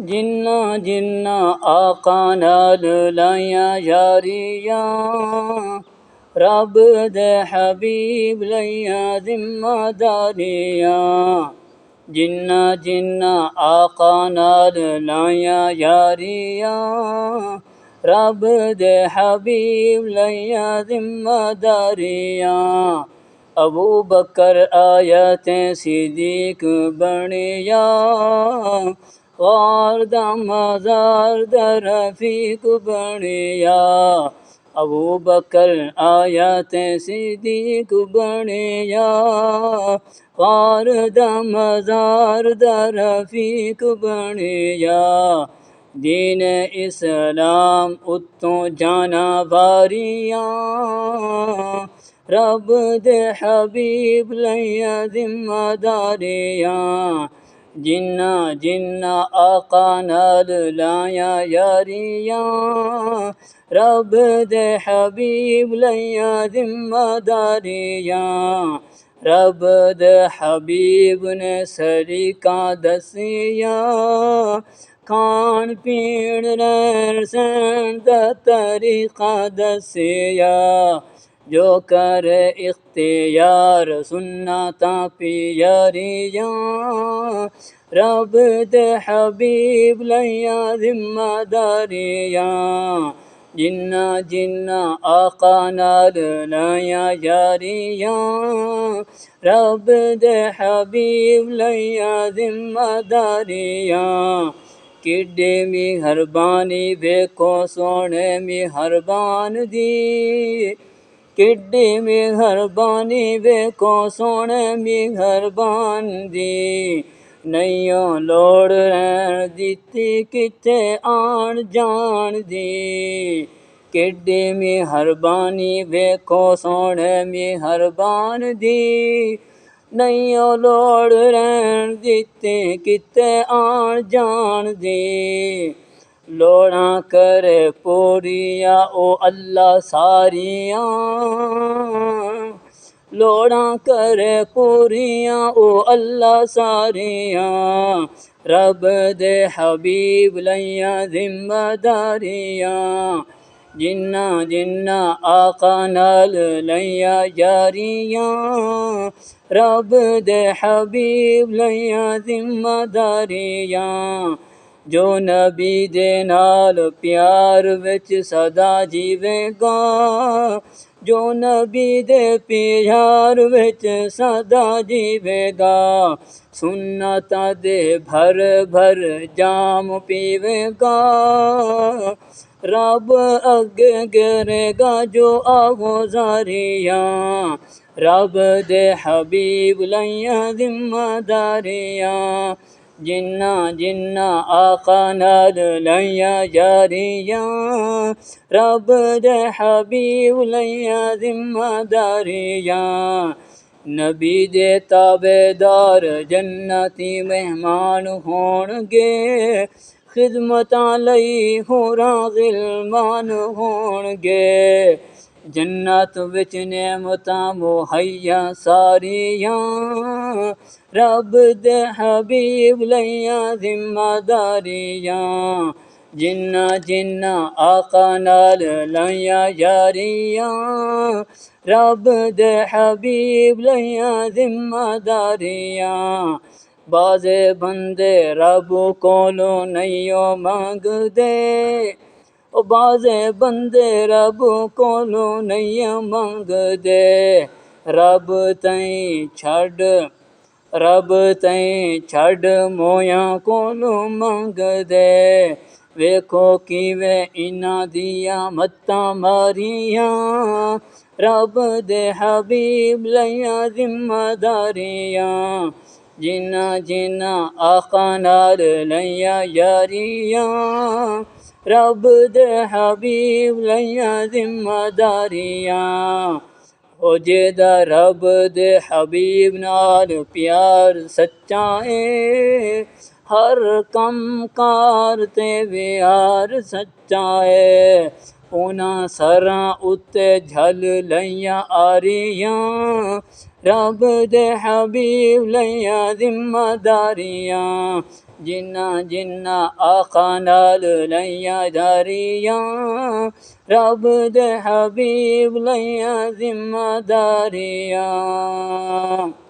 जिन्ना जिन्ना आका नाल लाइया यारियां, रब दे हबीब लइया जिम्मेदारियां। जिन्ना जिन्ना आका नाल लाइया यारियां, रब दे हबीब लइया जिम्मेदारियां। अबू बकर आया ते सिद्दीक बनिया, गौर दा मज़ार दा रफ़ीक बनिया। अबू बकर आया ते सिद्दीक बनिया, गौर दा मज़ार दा रफ़ीक बनिया। दीन इस्लाम उत्तों जाना वारियां, रब दे हबीब लइया जिम्मेदारियां। जिन्ना जिन्ना आका नाल लाया यारियां, रब दे हबीब लइया जिम्मेदारियां। रब दे हबीब ने सलीका दसिया, खान पीन रहन सहन दा तरीका दसिया। जो करे इख्तियार सुन्नतां प्यारियां, रब दे हबीब लइया जिम्मेदारियां। जिन्ना जिन्ना आका नाल लाया यारियां, रब दे हबीब लइया जिम्मेदारियां। किड्डी मेहरबानी वेखो सोने मेहरबान दी, किड्डी मेहरबानी वेखो सोने मेहरबान दी। नैयो लोड़ रहन दित्ती किथे आन जान दी। किड्डी मेहरबानी वेखो सोने मेहरबान दी, नैयो लोड़ रहन दित्ती किथे आन जान दी। लोड़ा करे पूरिया ओ अल्लाह सारियां, लोड़ा करे पूरियां ओ अल्लाह सारियां। रब दे हबीब लइया जिम्मेदारियां। जिन्ना जिन्ना आका नाल लइया यारियां, रब दे हबीब लइया जिम्मेदारियां। जो नबी दे नाल प्यार विच सदा जीवेगा, जो नबी दे प्यार विच सदा जीवेगा। सुन्नतां दे भर भर जाम पीवेगा, रब अगे गिरेगा जो आगोजारियां। रब दे हबीब लइया जिम्मेदारियां। जिन्ना जिन्ना आका नाल लइया यारियां, रब दे हबीब लइया जिम्मेदारियां। नबी दे ताबेदार जन्नती मेहमान होणगे, खिदमतां लई होरां गिलमान होणगे। जन्नत विच नेमतां मुहैया सारियां, रब दे हबीब लइया जिम्मेदारियां। जिन्ना जिन्ना आका नाल लइया यारियां, रब दे हबीब लइया जिम्मेदारियां। बाज़े बंदे रब कोलों नइयो मंगदे, ओ बाज़े बंदे रब कोलों नइयो मंगदे। रब तईं छड़ मोयां कोलों मंगदे। वेखो किवें इन्हां दियां मत्तां मारियां, रब दे हबीब लइया जिम्मेदारियां। जिन्ना जिन्ना आका नाल लइया यारियां, रब दे हबीब लइया जिम्मेदारियां। ओ जेदा रब दे हबीब नाल प्यार सच्चा है, हर कम कार ते व्यार सच्चा है। उन्हां सरां उत्ते झल लइया आरियां, रब दे हबीब लैया जिम्मेदारियां जिन्ना जिन्ना आका नाल लैया दारियां रब दे हबीब लैया जिम्मेदारियां।